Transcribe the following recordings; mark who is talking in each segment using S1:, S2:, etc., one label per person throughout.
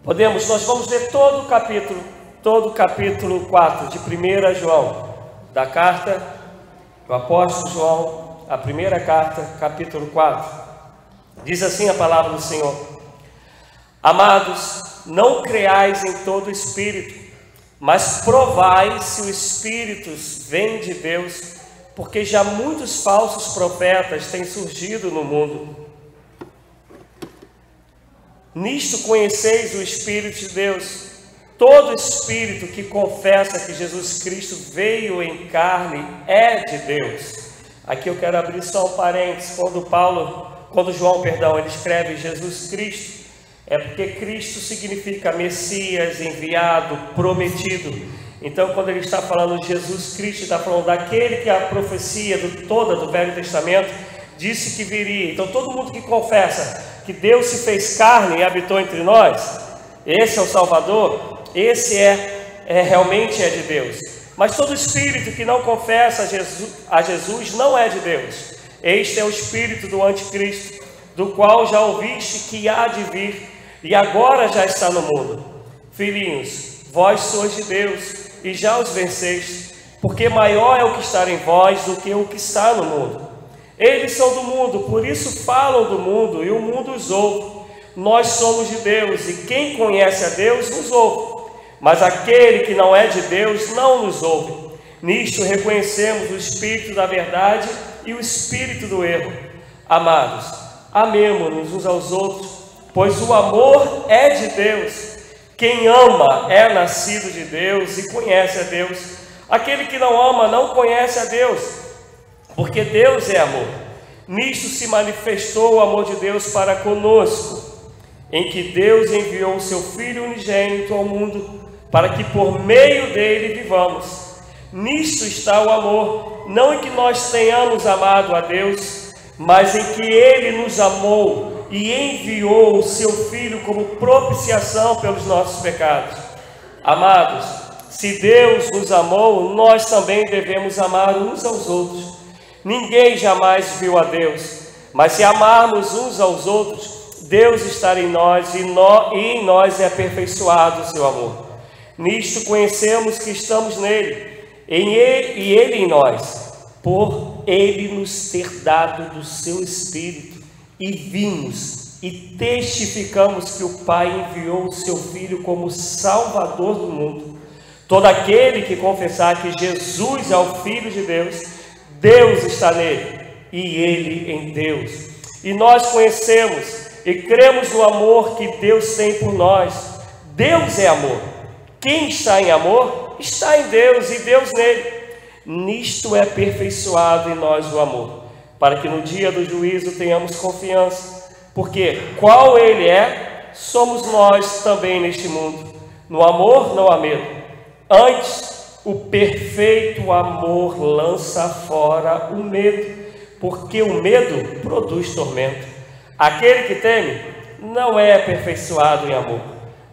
S1: Nós vamos ler todo o capítulo 4 de 1 João, da carta do apóstolo João, a primeira carta, capítulo 4. Diz assim a palavra do Senhor: Amados, não creais em todo espírito, mas provai se o espírito vem de Deus, porque já muitos falsos profetas têm surgido no mundo. Nisto conheceis o Espírito de Deus. Todo espírito que confessa que Jesus Cristo veio em carne é de Deus. Aqui eu quero abrir só um parênteses. Quando João, ele escreve Jesus Cristo, é porque Cristo significa Messias, enviado, prometido. Então, quando ele está falando de Jesus Cristo, está falando daquele que a profecia toda do Velho Testamento disse que viria. Então, todo mundo que confessa que Deus se fez carne e habitou entre nós, esse é o Salvador, esse realmente é de Deus. Mas todo espírito que não confessa a Jesus não é de Deus. Este é o espírito do anticristo, do qual já ouviste que há de vir, e agora já está no mundo. Filhinhos, vós sois de Deus, e já os venceste, porque maior é o que está em vós do que o que está no mundo. Eles são do mundo, por isso falam do mundo, e o mundo os ouve. Nós somos de Deus, e quem conhece a Deus nos ouve. Mas aquele que não é de Deus não nos ouve. Nisto reconhecemos o espírito da verdade e o espírito do erro. Amados, amemo-nos uns aos outros, pois o amor é de Deus. Quem ama é nascido de Deus e conhece a Deus. Aquele que não ama não conhece a Deus, porque Deus é amor. Nisto se manifestou o amor de Deus para conosco, em que Deus enviou o seu Filho unigênito ao mundo, para que por meio dele vivamos. Nisto está o amor, não em que nós tenhamos amado a Deus, mas em que ele nos amou e enviou o seu Filho como propiciação pelos nossos pecados. Amados, se Deus nos amou, nós também devemos amar uns aos outros. Ninguém jamais viu a Deus, mas se amarmos uns aos outros, Deus está em nós e em nós é aperfeiçoado o seu amor. Nisto conhecemos que estamos nele, e ele em nós, por ele nos ter dado do seu Espírito, e vimos e testificamos que o Pai enviou o seu Filho como Salvador do mundo. Todo aquele que confessar que Jesus é o Filho de Deus, Deus está nele, e ele em Deus. E nós conhecemos e cremos no amor que Deus tem por nós. Deus é amor. Quem está em amor, está em Deus e Deus nele. Nisto é aperfeiçoado em nós o amor, para que no dia do juízo tenhamos confiança, porque qual ele é, somos nós também neste mundo. No amor não há medo, antes o perfeito amor lança fora o medo, porque o medo produz tormento. Aquele que teme não é aperfeiçoado em amor.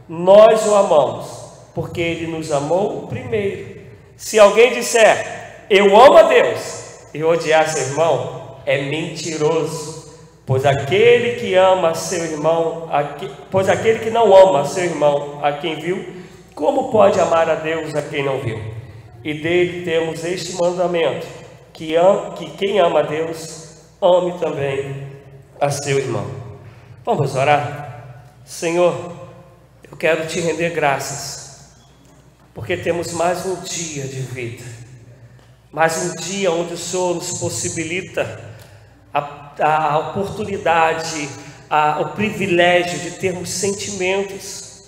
S1: Nós o amamos, porque ele nos amou primeiro. Se alguém disser, eu amo a Deus, e odiar seu irmão, é mentiroso. Pois aquele que não ama seu irmão, a quem viu, como pode amar a Deus a quem não viu? E dele temos este mandamento, que quem ama a Deus, ame também a seu irmão. Vamos orar? Senhor, eu quero te render graças, porque temos mais um dia de vida, mais um dia onde o Senhor nos possibilita a oportunidade, o privilégio de termos sentimentos,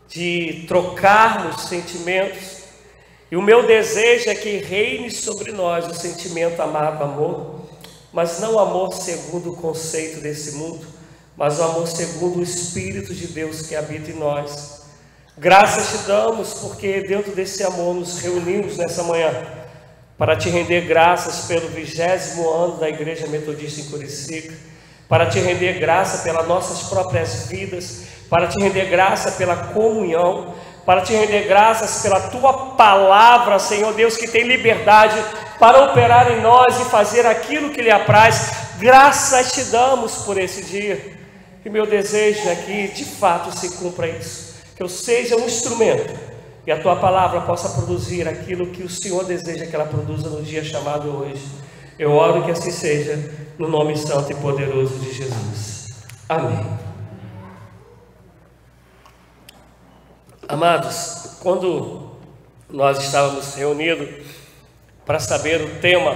S1: de trocarmos sentimentos. E o meu desejo é que reine sobre nós o sentimento amado amor, mas não amor segundo o conceito desse mundo, mas o amor segundo o Espírito de Deus que habita em nós. Graças te damos, porque dentro desse amor nos reunimos nessa manhã, para te render graças pelo 20º ano da Igreja Metodista em Curicica, para te render graça pelas nossas próprias vidas, para te render graça pela comunhão, para te render graças pela tua palavra, Senhor Deus, que tem liberdade para operar em nós e fazer aquilo que lhe apraz. Graças te damos por esse dia. E meu desejo é que de fato se cumpra isso, que eu seja um instrumento e a tua palavra possa produzir aquilo que o Senhor deseja que ela produza no dia chamado hoje. Eu oro que assim seja, no nome santo e poderoso de Jesus. Amém. Amados, quando nós estávamos reunidos para saber o tema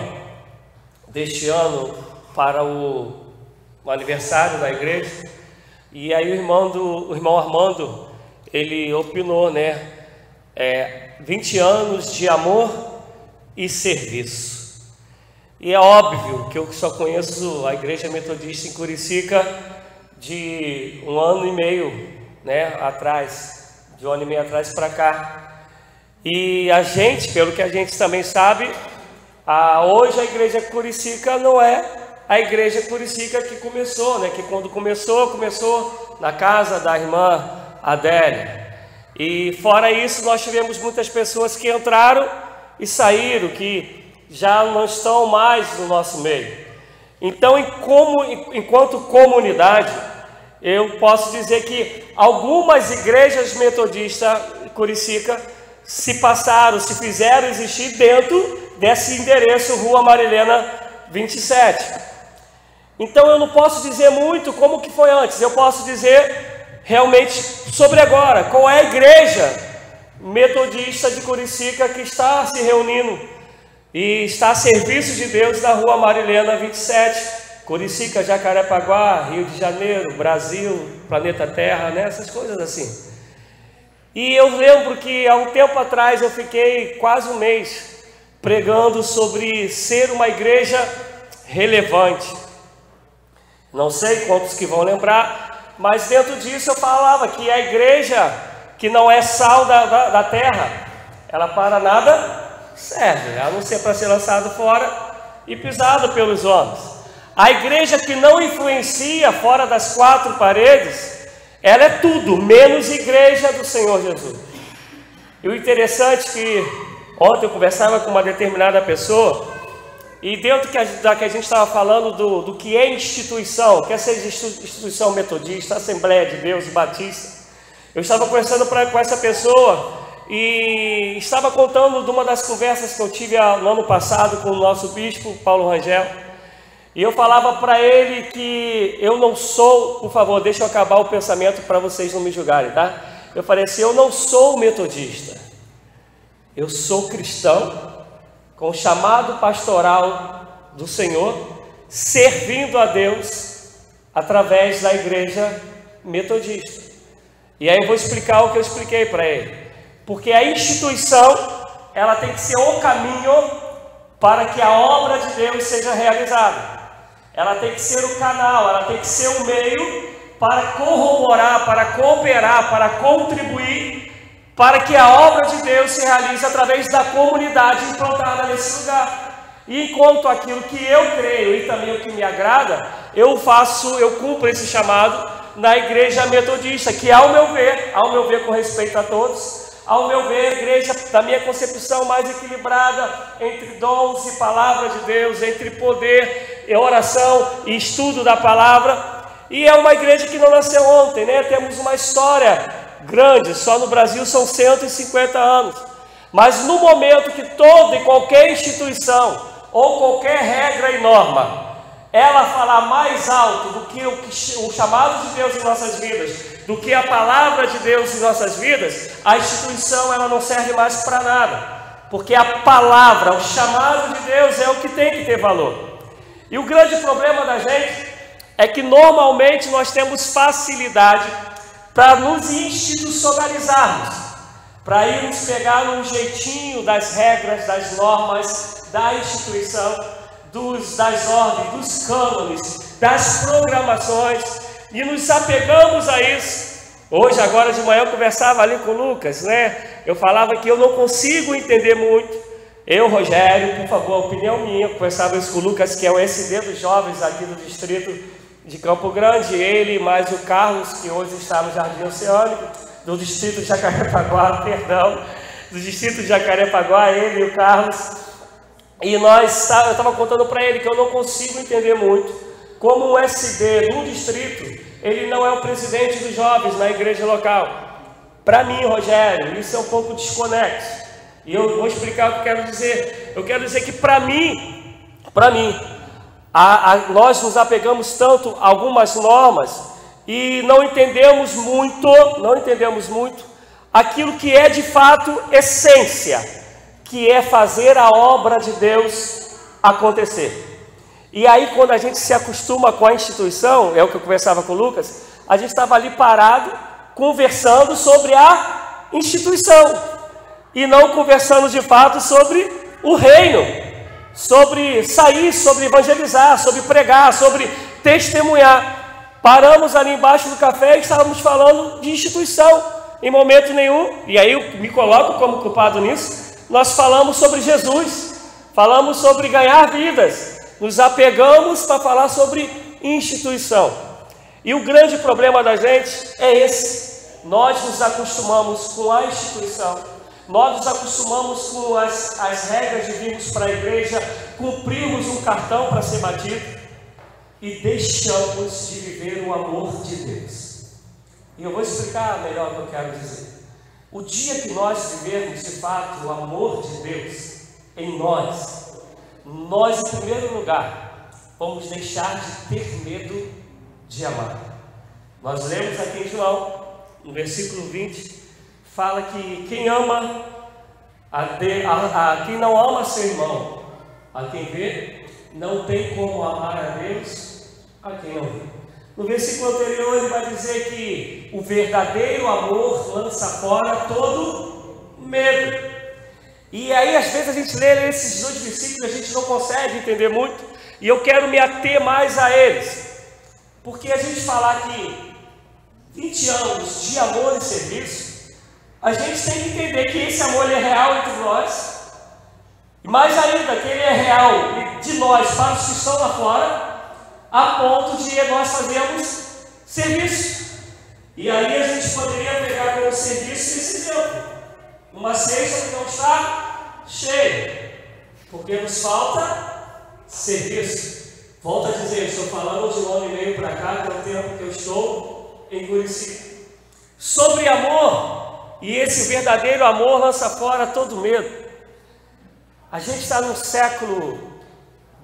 S1: deste ano para o aniversário da igreja, e aí o irmão Armando, ele opinou, 20 anos de amor e serviço. E é óbvio que eu só conheço a igreja metodista em Curicica de 1 ano e meio, atrás, de 1 ano e meio atrás para cá. E a gente, pelo que a gente também sabe, hoje a igreja Curicica não é a igreja Curicica que começou, que quando começou na casa da irmã Adélia. E fora isso, nós tivemos muitas pessoas que entraram e saíram, que já não estão mais no nosso meio. Então, enquanto comunidade, eu posso dizer que algumas igrejas metodistas Curicica se fizeram existir dentro desse endereço, Rua Marilena 27. Então eu não posso dizer muito como que foi antes, eu posso dizer realmente sobre agora, qual é a igreja metodista de Curicica que está se reunindo e está a serviço de Deus na Rua Marilena 27, Curicica, Jacarepaguá, Rio de Janeiro, Brasil, planeta Terra, essas coisas assim. E eu lembro que há um tempo atrás eu fiquei quase um mês pregando sobre ser uma igreja relevante. Não sei quantos que vão lembrar, mas dentro disso eu falava que a igreja que não é sal da terra, ela para nada serve, a não ser para ser lançado fora e pisado pelos homens. A igreja que não influencia fora das 4 paredes, ela é tudo menos igreja do Senhor Jesus. E o interessante é que ontem eu conversava com uma determinada pessoa, e dentro da que a gente estava falando do que é instituição, quer seja instituição metodista, Assembleia de Deus e Batista, eu estava conversando com essa pessoa e estava contando de uma das conversas que eu tive no ano passado com o nosso bispo, Paulo Rangel, e eu falava para ele que eu não sou, por favor, deixa eu acabar o pensamento para vocês não me julgarem, tá? Eu falei assim, eu não sou metodista, eu sou cristão, com o chamado pastoral do Senhor, servindo a Deus através da igreja metodista. E aí eu vou explicar o que eu expliquei para ele. Porque a instituição, ela tem que ser o caminho para que a obra de Deus seja realizada. Ela tem que ser o canal, ela tem que ser o meio para corroborar, para cooperar, para contribuir, para que a obra de Deus se realize através da comunidade implantada nesse lugar. E enquanto aquilo que eu creio e também o que me agrada, eu cumpro esse chamado na igreja metodista, que ao meu ver com respeito a todos, ao meu ver, a igreja, da minha concepção, mais equilibrada entre dons e palavra de Deus, entre poder e oração e estudo da palavra. E é uma igreja que não nasceu ontem, Temos uma história grande, só no Brasil são 150 anos. Mas no momento que toda e qualquer instituição ou qualquer regra e norma, ela falar mais alto do que o chamado de Deus em nossas vidas, do que a palavra de Deus em nossas vidas, a instituição ela não serve mais para nada, porque a palavra, o chamado de Deus é o que tem que ter valor. E o grande problema da gente é que normalmente nós temos facilidade para nos institucionalizarmos, para irmos pegar um jeitinho das regras, das normas, da instituição, das ordens, dos cânones, das programações, e nos apegamos a isso. Hoje, agora de manhã, eu conversava ali com o Lucas, Eu falava que eu não consigo entender muito. Eu, Rogério, por favor, a opinião minha, eu conversava isso com o Lucas, que é o SD dos jovens aqui do distrito de Campo Grande, ele mais o Carlos, que hoje está no Jardim Oceânico, do distrito de Jacarepaguá, do distrito de Jacarepaguá, ele e o Carlos. E eu estava contando para ele que eu não consigo entender muito como um SD num distrito ele não é o presidente dos jovens na igreja local. Para mim, Rogério, isso é um pouco desconexo. E eu vou explicar o que eu quero dizer. Eu quero dizer que para mim, nós nos apegamos tanto a algumas normas e não entendemos muito aquilo que é de fato essência, que é fazer a obra de Deus acontecer. E aí, quando a gente se acostuma com a instituição, é o que eu conversava com o Lucas, a gente estava ali parado, conversando sobre a instituição, e não conversando de fato sobre o reino, sobre sair, sobre evangelizar, sobre pregar, sobre testemunhar. Paramos ali embaixo do café e estávamos falando de instituição, em momento nenhum, e aí eu me coloco como culpado nisso, nós falamos sobre Jesus, falamos sobre ganhar vidas, nos apegamos para falar sobre instituição. E o grande problema da gente é esse. Nós nos acostumamos com a instituição, nós nos acostumamos com as regras de virmos para a igreja, cumprirmos um cartão para ser batido e deixamos de viver o amor de Deus. E eu vou explicar melhor o que eu quero dizer. O dia que nós vivermos de fato o amor de Deus em nós, em primeiro lugar, vamos deixar de ter medo de amar. Nós lemos aqui em João, no versículo 20, fala que quem ama, quem não ama seu irmão, a quem vê, não tem como amar a Deus a quem não vê. No versículo anterior ele vai dizer que o verdadeiro amor lança fora todo medo. E aí às vezes a gente lê esses dois versículos e a gente não consegue entender muito, e eu quero me ater mais a eles, porque a gente falar que 20 anos de amor e serviço, a gente tem que entender que esse amor é real entre nós, e mais ainda que ele é real de nós para os que estão lá fora, a ponto de nós fazermos serviço. E aí a gente poderia pegar como serviço esse exemplo, uma cesta que não está cheia, porque nos falta serviço. Volto a dizer, estou falando de 1 ano e meio para cá, que é o tempo que eu estou em Curitiba. Sobre amor, e esse verdadeiro amor lança fora todo medo. A gente está num século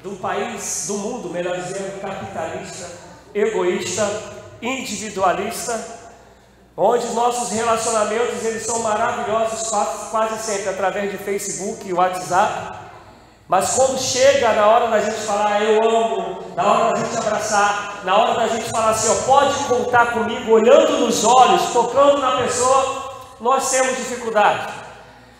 S1: do país, do mundo, melhor dizendo, capitalista, egoísta, individualista, onde nossos relacionamentos eles são maravilhosos quase sempre através de Facebook e WhatsApp, mas quando chega na hora da gente falar eu amo, na hora da gente abraçar, na hora da gente falar assim, ó, pode contar comigo, olhando nos olhos, tocando na pessoa, nós temos dificuldade.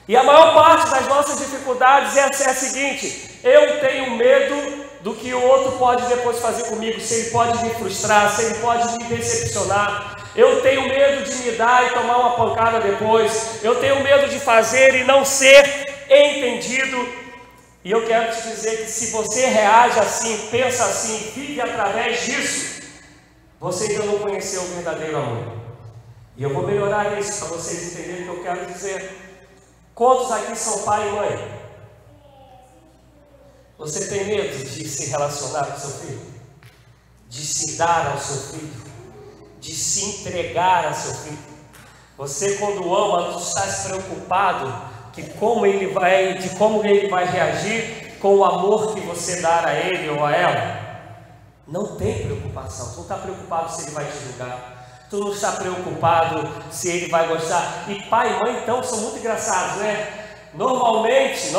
S1: E a maior parte das nossas dificuldades é a seguinte: eu tenho medo do que o outro pode depois fazer comigo, se ele pode me frustrar, se ele pode me decepcionar. Eu tenho medo de me dar e tomar uma pancada depois. Eu tenho medo de fazer e não ser entendido. E eu quero te dizer que se você reage assim, pensa assim, vive através disso, você ainda não conheceu o verdadeiro amor. E eu vou melhorar isso para vocês entenderem o que eu quero dizer. Quantos aqui são pai e mãe? Você tem medo de se relacionar com seu filho? De se dar ao seu filho? De se entregar ao seu filho? Você, quando ama, tu estás preocupado de como ele vai reagir com o amor que você dá a ele ou a ela? Não tem preocupação. Tu não está preocupado se ele vai te julgar. Tu não está preocupado se ele vai gostar. E pai e mãe então são muito engraçados, né? Normalmente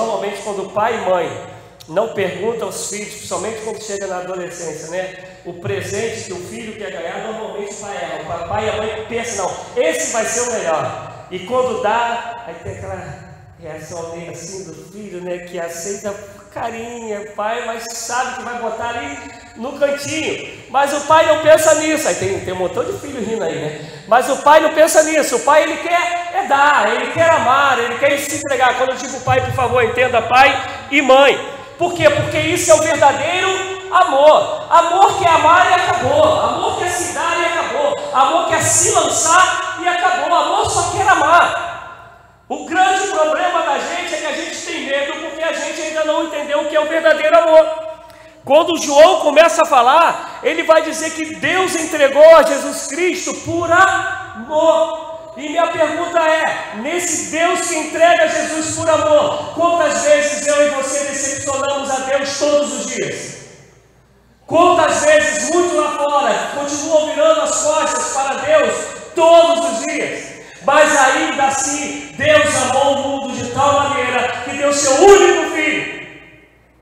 S1: quando pai e mãe não perguntam aos filhos, principalmente quando chega na adolescência, né? O presente que o filho quer ganhar, normalmente o pai erra. O pai e a mãe pensam, não, esse vai ser o melhor. E quando dá, aí tem aquela reação meio assim do filho, né? Que aceita carinha, pai, mas sabe que vai botar ali no cantinho. Mas o pai não pensa nisso. Aí tem um montão de filho rindo aí, né? Mas o pai não pensa nisso. O pai, ele quer dar, ele quer amar, ele quer se entregar. Quando eu digo pai, por favor, entenda pai e mãe. Por quê? Porque isso é o verdadeiro amor. Amor que é amar e acabou. Amor que é se dar e acabou. Amor que é se lançar e acabou. Amor só quer amar. O grande problema da gente é que a gente tem medo porque a gente ainda não entendeu o que é o verdadeiro amor. Quando João começa a falar, ele vai dizer que Deus entregou a Jesus Cristo por amor. E minha pergunta é, nesse Deus que entrega Jesus por amor, quantas vezes eu e você decepcionamos a Deus todos os dias? Quantas vezes, muito lá fora, continuam virando as costas para Deus todos os dias? Mas ainda assim, Deus amou o mundo de tal maneira que deu seu único Filho,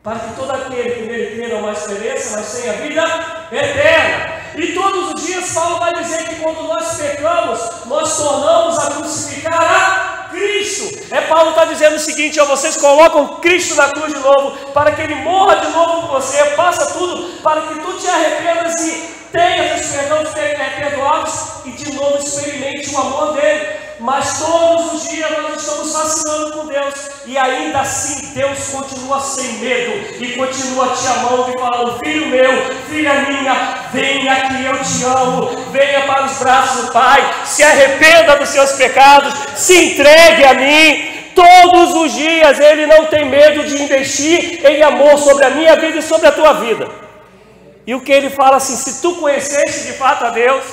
S1: para que todo aquele que nele crê não mais pereça, mas tenha vida eterna. E todos os dias Paulo vai dizer que quando nós pecamos, nós tornamos a crucificar a Cristo. Paulo está dizendo o seguinte, vocês colocam Cristo na cruz de novo, para que Ele morra de novo por você, passa tudo, para que tu te arrependas e tenha os perdões perdoados e de novo experimente o amor dele. Mas todos os dias nós estamos vacilando com Deus, e ainda assim Deus continua sem medo e continua te amando e falando: filho meu, filha minha, venha que eu te amo, venha para os braços do Pai, se arrependa dos seus pecados, se entregue a mim. Todos os dias Ele não tem medo de investir em amor sobre a minha vida e sobre a tua vida. E o que Ele fala assim: se tu conheceste de fato a Deus,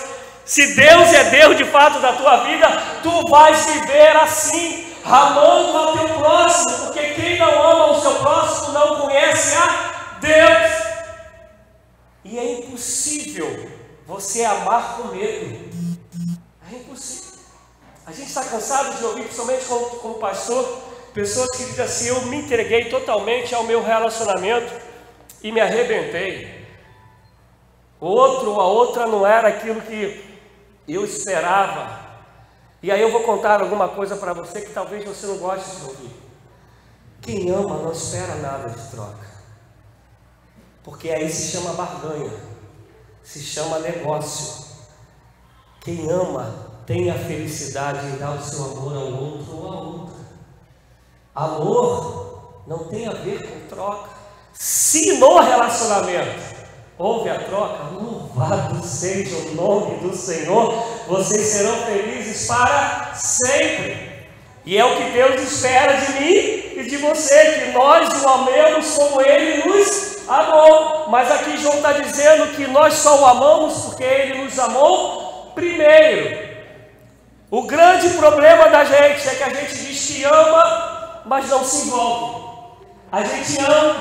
S1: se Deus é Deus de fato da tua vida, tu vais viver assim, amando ao teu próximo, porque quem não ama o seu próximo não conhece a Deus. E é impossível você amar com medo. É impossível. A gente está cansado de ouvir, principalmente como pastor, pessoas que dizem assim: eu me entreguei totalmente ao meu relacionamento e me arrebentei. O outro ou a outra não era aquilo que eu esperava. E aí eu vou contar alguma coisa para você que talvez você não goste de ouvir. Quem ama não espera nada de troca, porque aí se chama barganha, se chama negócio. Quem ama tem a felicidade em dar o seu amor ao outro ou à outra. Amor não tem a ver com troca. Se no relacionamento houve a troca, louvado seja o nome do Senhor, vocês serão felizes para sempre. E é o que Deus espera de mim e de você, que nós o amemos como Ele nos amou. Mas aqui João está dizendo que nós só o amamos porque Ele nos amou primeiro. O grande problema da gente é que a gente diz que ama, mas não se envolve. A gente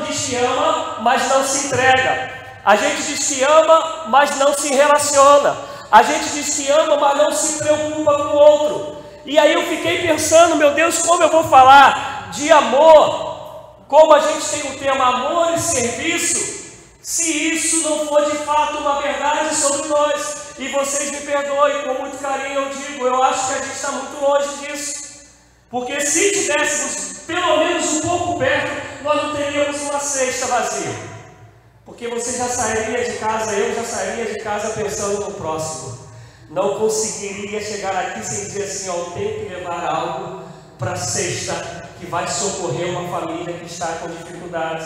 S1: diz que ama, mas não se entrega. A gente diz que ama, mas não se relaciona. A gente diz que ama, mas não se preocupa com o outro. E aí eu fiquei pensando: meu Deus, como eu vou falar de amor, como a gente tem o tema amor e serviço, se isso não for de fato uma verdade sobre nós? E vocês me perdoem, com muito carinho eu digo, eu acho que a gente está muito longe disso. Porque se tivéssemos pelo menos um pouco perto, nós não teríamos uma cesta vazia. Porque você já sairia de casa, eu já sairia de casa pensando no próximo. Não conseguiria chegar aqui sem dizer assim: eu tenho que levar algo para a cesta que vai socorrer uma família que está com dificuldades.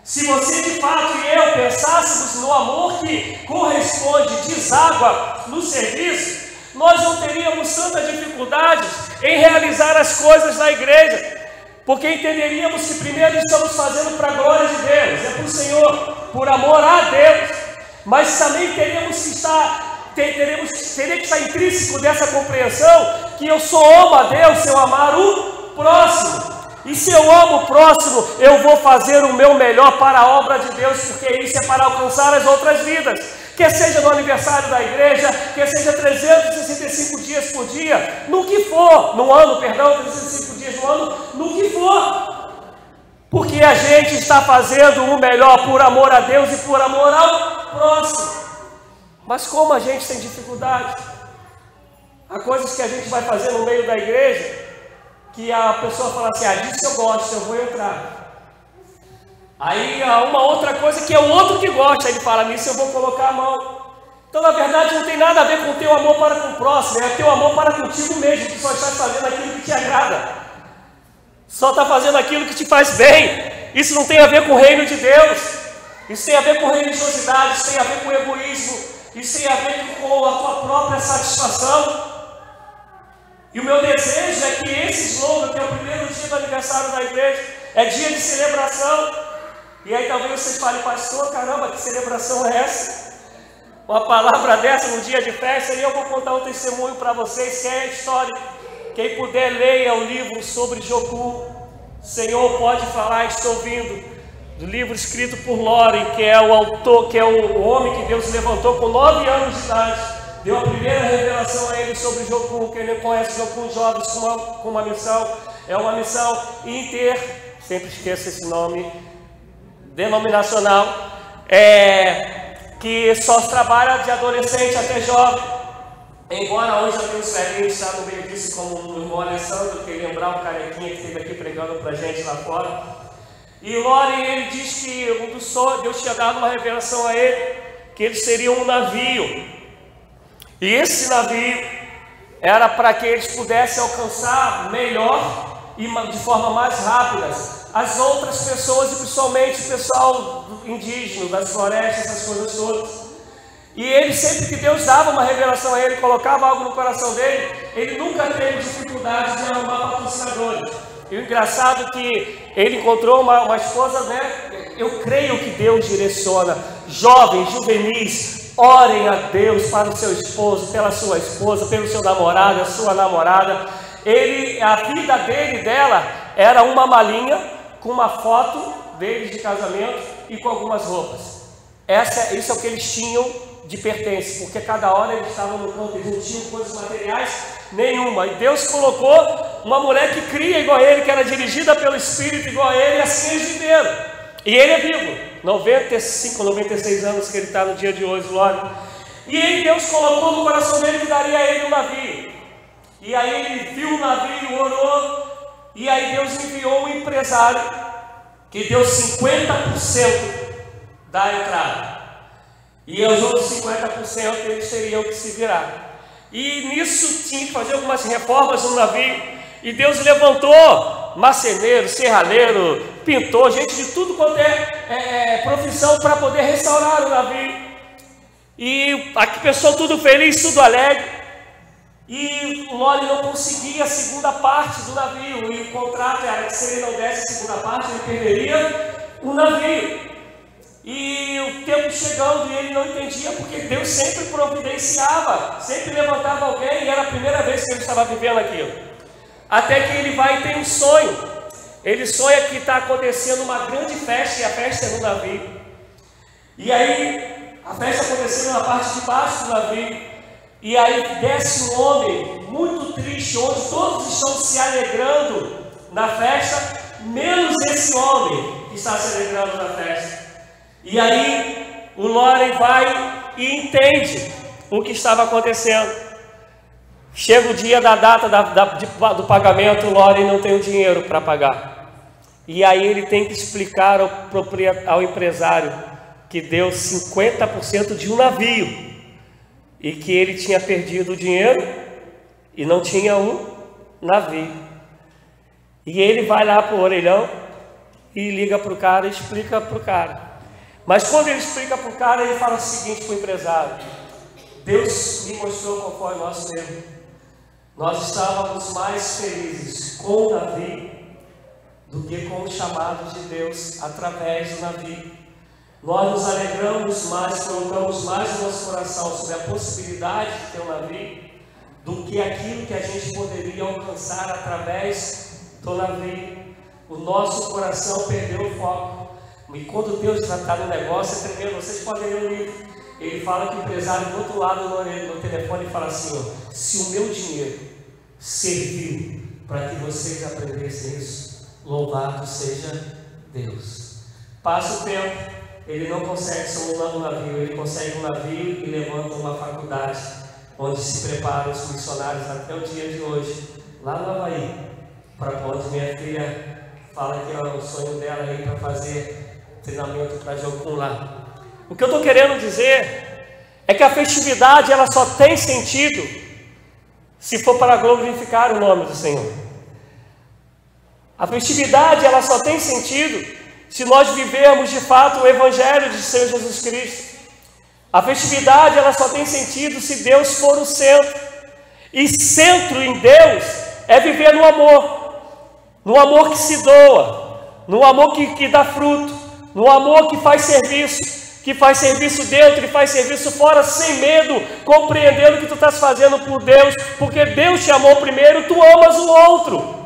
S1: Se você de fato e eu pensássemos no amor que corresponde, deságua no serviço, nós não teríamos tanta dificuldade em realizar as coisas na igreja. Porque entenderíamos que primeiro estamos fazendo para a glória de Deus, é para o Senhor, por amor a Deus. Mas também teria que estar intrínseco dessa compreensão que eu só amo a Deus se eu amar o próximo. E se eu amo o próximo, eu vou fazer o meu melhor para a obra de Deus, porque isso é para alcançar as outras vidas. Quer seja no aniversário da igreja, quer seja 365 dias por dia, no que for, no ano, 365 dias no ano, no que for. Porque a gente está fazendo o melhor por amor a Deus e por amor ao próximo. Mas como a gente tem dificuldade, há coisas que a gente vai fazer no meio da igreja, que a pessoa fala assim: disso eu gosto, eu vou entrar. Aí há uma outra coisa que é o outro que gosta, ele fala: nisso eu vou colocar a mão. Então na verdade não tem nada a ver com o teu amor para com o próximo, é o teu amor para contigo mesmo, que só está fazendo aquilo que te agrada, só está fazendo aquilo que te faz bem. Isso não tem a ver com o reino de Deus, isso tem a ver com religiosidade, isso tem a ver com egoísmo, isso tem a ver com a tua própria satisfação. E o meu desejo é que esse slogan, que é o primeiro dia do aniversário da igreja, é dia de celebração, E aí talvez vocês falem, pastor, caramba, que celebração é essa? Uma palavra dessa no dia de festa. E eu vou contar um testemunho para vocês, que é a história. Quem puder, leia o livro sobre Jokul. Senhor, pode falar, estou ouvindo. Do livro escrito por Loren, que é o autor, que é o homem que Deus levantou com 9 anos de idade. Deu a primeira revelação a ele sobre Jokul. Quem não conhece Jokul, jovens com uma missão. É uma missão sempre esqueço esse nome, denominacional, que só trabalha de adolescente até jovem. Embora hoje eu tenho os velhinhos está no meio disso, como o irmão Alessandro, que lembrar o carequinha que esteve aqui pregando pra gente lá fora. E Loren, ele diz que um dos sonhos, Deus tinha dado uma revelação a ele, que eles seriam um navio. E esse navio era para que eles pudessem alcançar melhor e de forma mais rápida as outras pessoas, e principalmente o pessoal indígena, das florestas, essas coisas todas. E ele, sempre que Deus dava uma revelação a ele, colocava algo no coração dele, ele nunca teve dificuldade de arrumar patrocinadores. E o engraçado é que ele encontrou uma esposa, né? Eu creio que Deus direciona. Jovens, juvenis, orem a Deus para o seu esposo, pela sua esposa, pelo seu namorado, a sua namorada. A vida dele e dela era uma malinha com uma foto deles de casamento e com algumas roupas. Isso é o que eles tinham de pertence, porque cada hora eles estavam no campo, eles não tinham coisas materiais nenhuma. E Deus colocou uma mulher que cria igual a ele, que era dirigida pelo Espírito igual a ele, e assim eles viveram. E ele é vivo, 95, 96 anos que ele está no dia de hoje, glória. E aí Deus colocou no coração dele que daria a ele um navio. E aí ele viu o navio, orou, e aí Deus enviou um empresário que deu 50% da entrada. E os outros 50% eles teriam que se virar. E nisso tinha que fazer algumas reformas no navio. E Deus levantou marceneiro, serralheiro, pintor, gente de tudo quanto é profissão para poder restaurar o navio. E aqui pessoal tudo feliz, tudo alegre. E o Loren não conseguia a segunda parte do navio. E o contrato era que se ele não desse a segunda parte, ele perderia o navio. E o tempo chegando e ele não entendia, porque Deus sempre providenciava, sempre levantava alguém, e era a primeira vez que ele estava vivendo aquilo. Até que ele vai e tem um sonho. Ele sonha que está acontecendo uma grande festa, e a festa é no navio. E aí, a festa acontecendo na parte de baixo do navio. E aí desce um homem muito triste, onde todos estão se alegrando na festa, menos esse homem que está se alegrando na festa. E aí o Loren vai e entende o que estava acontecendo. Chega o dia da data do pagamento, o Loren não tem o dinheiro para pagar. E aí ele tem que explicar ao empresário que deu 50% de um navio. E que ele tinha perdido o dinheiro e não tinha um navio. E ele vai lá para o orelhão e liga para o cara e explica para o cara. Mas quando ele explica para o cara, ele fala o seguinte para o empresário: Deus me mostrou qual foi o nosso erro. Nós estávamos mais felizes com o navio do que com o chamado de Deus através do navio. Nós nos alegramos mais, colocamos mais no nosso coração sobre a possibilidade de ter um navio do que aquilo que a gente poderia alcançar através do navio. O nosso coração perdeu o foco. E quando Deus está no negócio, é tremendo. Vocês podem ler o livro. Ele fala que o empresário do outro lado no telefone fala assim: ó, se o meu dinheiro serviu para que vocês aprendessem isso, louvado seja Deus. Passa o tempo. Ele não consegue só um navio, ele consegue um navio e levanta uma faculdade, onde se preparam os missionários até o dia de hoje, lá no Havaí, para onde minha filha fala que é o sonho dela aí para fazer treinamento para Jokul lá. O que eu estou querendo dizer é que a festividade ela só tem sentido se for para glorificar o nome do Senhor. A festividade ela só tem sentido se nós vivermos de fato o Evangelho de Senhor Jesus Cristo. A festividade ela só tem sentido se Deus for o centro. E centro em Deus é viver no amor que se doa, no amor que dá fruto, no amor que faz serviço dentro e faz serviço fora, sem medo, compreendendo o que tu estás fazendo por Deus, porque Deus te amou primeiro, tu amas o outro.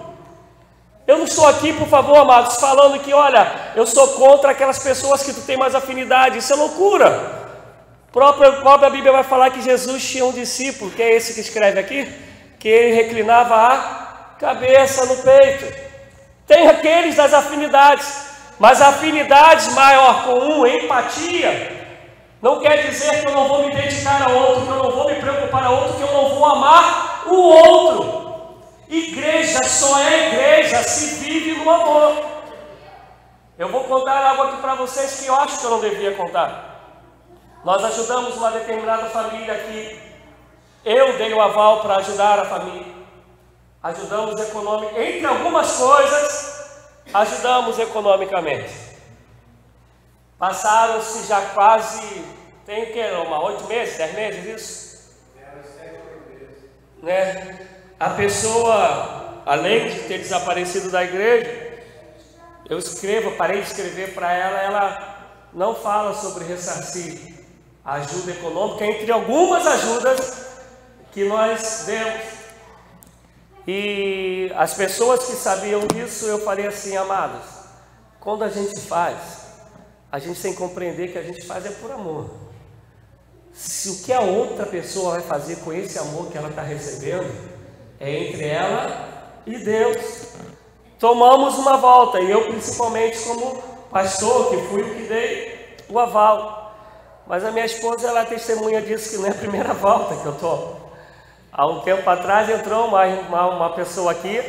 S1: Eu não estou aqui, por favor, amados, falando que, olha, eu sou contra aquelas pessoas que tu tem mais afinidade. Isso é loucura. A própria Bíblia vai falar que Jesus tinha um discípulo, que é esse que escreve aqui, que ele reclinava a cabeça no peito. Tem aqueles das afinidades, mas a afinidade maior com empatia, não quer dizer que eu não vou me dedicar a outro, que eu não vou me preocupar a outro, que eu não vou amar o outro. Igreja só é igreja se vive no amor. Eu vou contar algo aqui para vocês que eu acho que eu não devia contar. Nós ajudamos uma determinada família aqui. Eu dei o aval para ajudar a família. Ajudamos economicamente. Entre algumas coisas, ajudamos economicamente. Passaram-se já quase, tem o que? 8 meses, 10 meses isso? 7 ou 8 meses. Né? A pessoa, além de ter desaparecido da igreja, parei de escrever para ela, ela não fala sobre ressarcir ajuda econômica, entre algumas ajudas que nós demos. E as pessoas que sabiam disso, eu falei assim, amados, quando a gente faz, a gente tem que compreender que a gente faz é por amor. Se o que a outra pessoa vai fazer com esse amor que ela está recebendo, é entre ela e Deus. Tomamos uma volta, e eu principalmente como pastor, que fui o que dei o aval. Mas a minha esposa, ela é testemunha disso, que não é a primeira volta que eu tomo. Há um tempo atrás entrou uma pessoa aqui,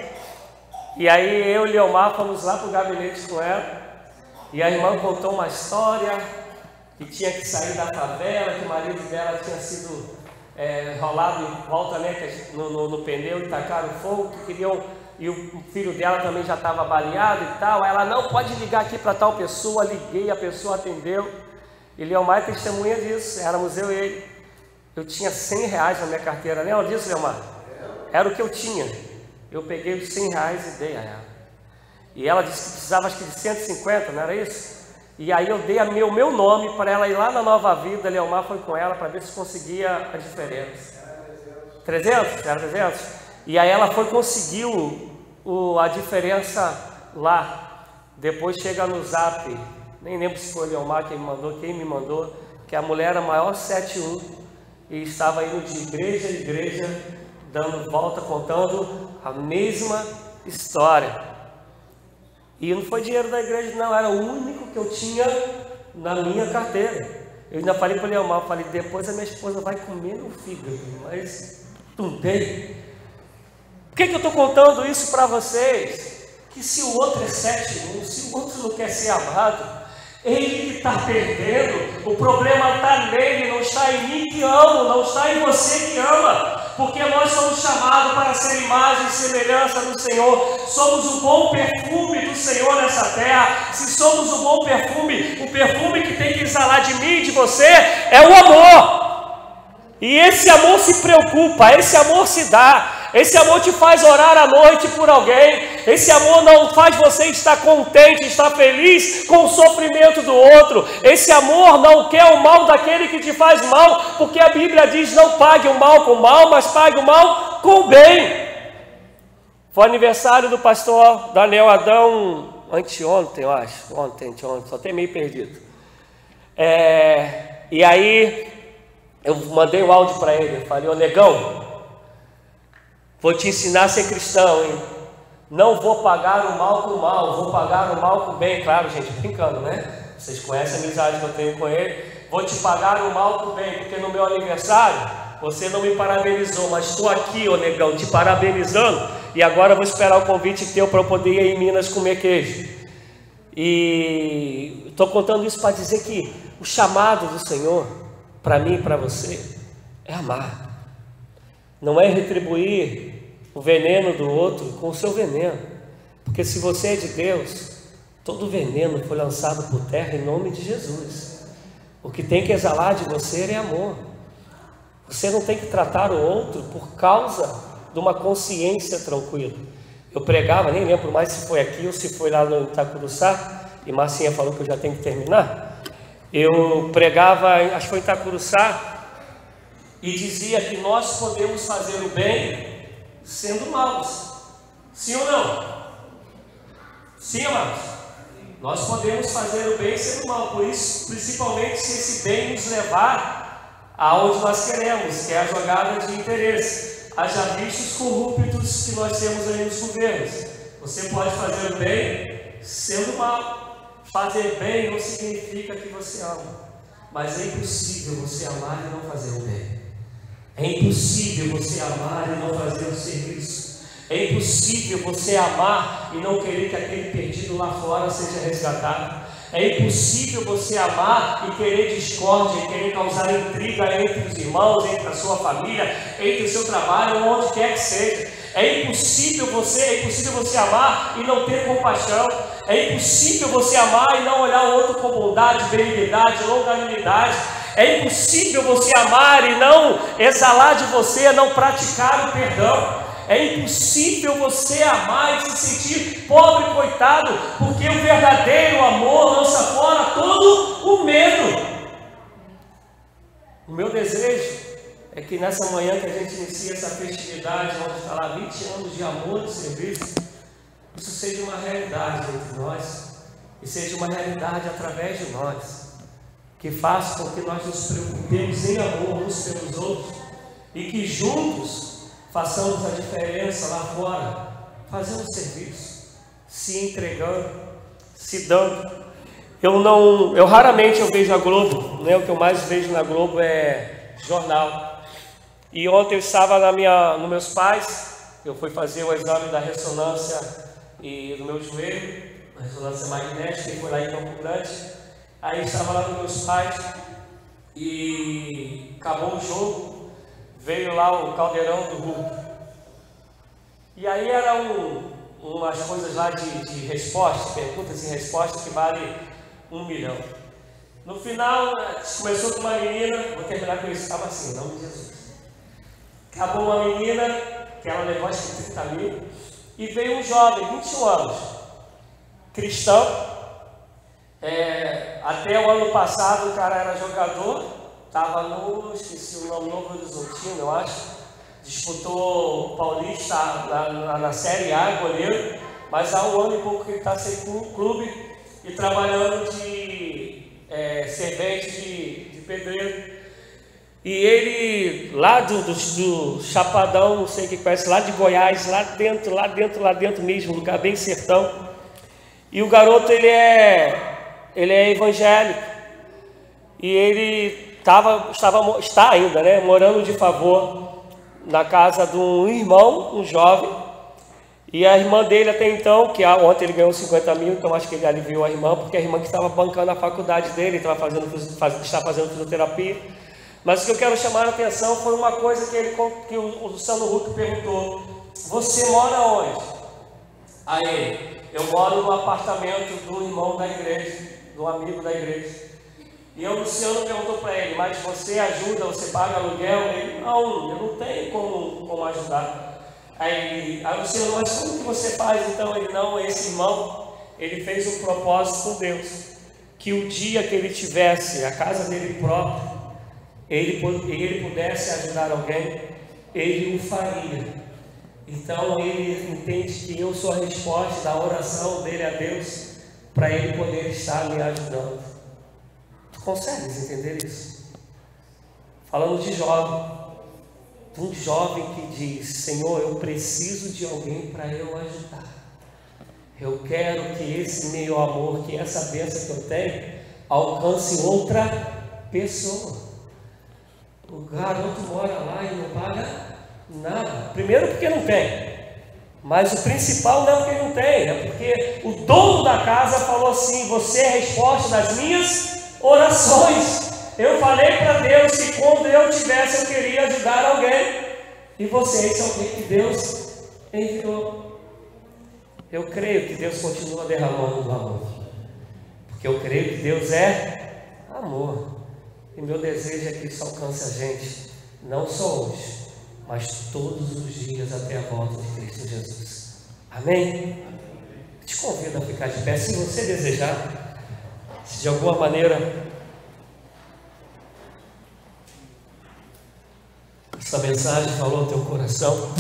S1: e aí eu e Leomar fomos lá para o gabinete com ela, e a irmã contou uma história, que tinha que sair da favela, que o marido dela tinha sido rolado em volta, né, no pneu, e tacaram fogo, que queriam, e o filho dela também já estava baleado e tal. Ela, não, pode ligar aqui para tal pessoa. Liguei, a pessoa atendeu, e Leomar é testemunha disso. Éramos eu e ele. Eu tinha R$100 na minha carteira, lembra disso, Leomar? Era o que eu tinha. Eu peguei os R$100 e dei a ela, e ela disse que precisava, acho que de 150, não era isso? E aí eu dei o meu nome para ela ir lá na Nova Vida. Leomar foi com ela para ver se conseguia a diferença. 300? Era 300? E aí ela conseguiu a diferença lá. Depois chega no zap, nem lembro se foi o Leomar quem me mandou, que a mulher era maior 71 e estava indo de igreja em igreja, dando volta, contando a mesma história. E não foi dinheiro da igreja, não, era o único que eu tinha na minha carteira. Eu ainda falei para o Leomar, falei, depois a minha esposa vai comer no fígado, mas não tem. Por que eu estou contando isso para vocês? Que se o outro é 7-1, se o outro não quer ser amado, ele que está perdendo. O problema está nele, não está em mim que amo, não está em você que ama. Porque nós somos chamados para ser imagem e semelhança do Senhor. Somos o bom perfume do Senhor nessa terra. Se somos o bom perfume, o perfume que tem que exalar de mim e de você é o amor. E esse amor se preocupa, esse amor se dá. Esse amor te faz orar à noite por alguém. Esse amor não faz você estar contente, estar feliz com o sofrimento do outro. Esse amor não quer o mal daquele que te faz mal, porque a Bíblia diz, não pague o mal com o mal, mas pague o mal com o bem. Foi aniversário do pastor Daniel Adão, anteontem, eu acho. Ontem, só tem meio perdido. E aí, eu mandei o áudio para ele, falei, ô negão, vou te ensinar a ser cristão, hein? Não vou pagar o mal com o mal, vou pagar o mal com o bem. Claro, gente, brincando, né? Vocês conhecem a amizade que eu tenho com ele. Vou te pagar o mal com o bem, porque no meu aniversário você não me parabenizou, mas estou aqui, ô negão, te parabenizando. E agora vou esperar o convite teu para eu poder ir em Minas comer queijo. E estou contando isso para dizer que o chamado do Senhor, para mim e para você, é amar. Não é retribuir o veneno do outro com o seu veneno. Porque se você é de Deus, todo veneno foi lançado por terra em nome de Jesus. O que tem que exalar de você é amor. Você não tem que tratar o outro por causa de uma consciência tranquila. Eu pregava, nem lembro mais se foi aqui ou se foi lá no Itacuruçá, e Marcinha falou que eu já tenho que terminar. Eu pregava, acho que foi em Itacuruçá, e dizia que nós podemos fazer o bem sendo maus. Sim ou não? Sim, amados? Nós podemos fazer o bem sendo mal, por isso, principalmente se esse bem nos levar aonde nós queremos, que é a jogada de interesse. Haja vistos corruptos que nós temos aí nos governos. Você pode fazer o bem sendo mal. Fazer bem não significa que você ama, mas é impossível você amar e não fazer o bem. É impossível você amar e não fazer o serviço. É impossível você amar e não querer que aquele perdido lá fora seja resgatado. É impossível você amar e querer discórdia, e querer causar intriga entre os irmãos, entre a sua família, entre o seu trabalho, onde quer que seja. É impossível você amar e não ter compaixão. É impossível você amar e não olhar o outro com bondade, benignidade, longanimidade. É impossível você amar e não exalar de você, não praticar o perdão. É impossível você amar e se sentir pobre e coitado, porque o verdadeiro amor lança fora todo o medo. O meu desejo é que nessa manhã que a gente inicia essa festividade, onde está lá 20 anos de amor e serviço, isso seja uma realidade entre nós, e seja uma realidade através de nós, que faça com que nós nos preocupemos em amor uns pelos outros, e que juntos façamos a diferença lá fora, fazendo serviço, se entregando, se dando. Eu raramente vejo a Globo, né? O que eu mais vejo na Globo é jornal. E ontem eu estava nos meus pais, eu fui fazer o exame da ressonância do meu joelho, a ressonância magnética, e foi lá em Campo Grande. Aí eu estava lá nos meus pais e acabou o jogo. Veio lá o caldeirão do Hulk. E aí era umas coisas lá de resposta, perguntas e respostas que vale 1 milhão. No final, começou com uma menina, vou terminar com isso, estava assim, em nome de Jesus. Acabou uma menina, que era um negócio de 30 mil, e veio um jovem, 21 anos, cristão. Até o ano passado o cara era jogador. Estava esqueci o nome, Novo Horizontino, eu acho. Disputou o Paulista na Série A, goleiro. Mas há 1 ano e pouco que ele está sem clube e trabalhando de servente de pedreiro. E ele, lá do Chapadão, não sei o que conhece, lá de Goiás, lá dentro mesmo, lugar bem sertão. E o garoto, ele é evangélico. E ele está ainda, né, morando de favor na casa de um irmão, um jovem, e a irmã dele até então, que ontem ele ganhou 50 mil, então acho que ele aliviou a irmã, porque a irmã que estava bancando a faculdade dele, está fazendo fisioterapia. Mas o que eu quero chamar a atenção foi uma coisa que o Luciano Huck perguntou: você mora onde? Aí, eu moro no apartamento do irmão da igreja, do amigo da igreja. E o Luciano perguntou para ele: mas você ajuda, você paga aluguel? Ele: não, eu não tenho como ajudar. Aí o Luciano: mas como que você faz então? Ele: não, esse irmão, ele fez um propósito com Deus, que o dia que ele tivesse a casa dele própria, ele pudesse ajudar alguém, ele o faria. Então ele entende que eu sou a resposta da oração dele a Deus, para ele poder estar me ajudando. Consegues entender isso? Falando de jovem, um jovem que diz: Senhor, eu preciso de alguém para eu ajudar. Eu quero que esse meu amor, que essa bênção que eu tenho, alcance outra pessoa. O garoto mora lá e não paga nada. Primeiro porque não tem, mas o principal não é porque não tem, é porque o dono da casa falou assim: você é a resposta das minhas orações. Eu falei para Deus que quando eu tivesse, eu queria ajudar alguém, e você é esse alguém que Deus enviou. Eu creio que Deus continua derramando o amor, porque eu creio que Deus é amor, e meu desejo é que isso alcance a gente, não só hoje, mas todos os dias até a volta de Cristo Jesus. Amém? Te convido a ficar de pé, se você desejar. Se de alguma maneira essa mensagem falou ao teu coração,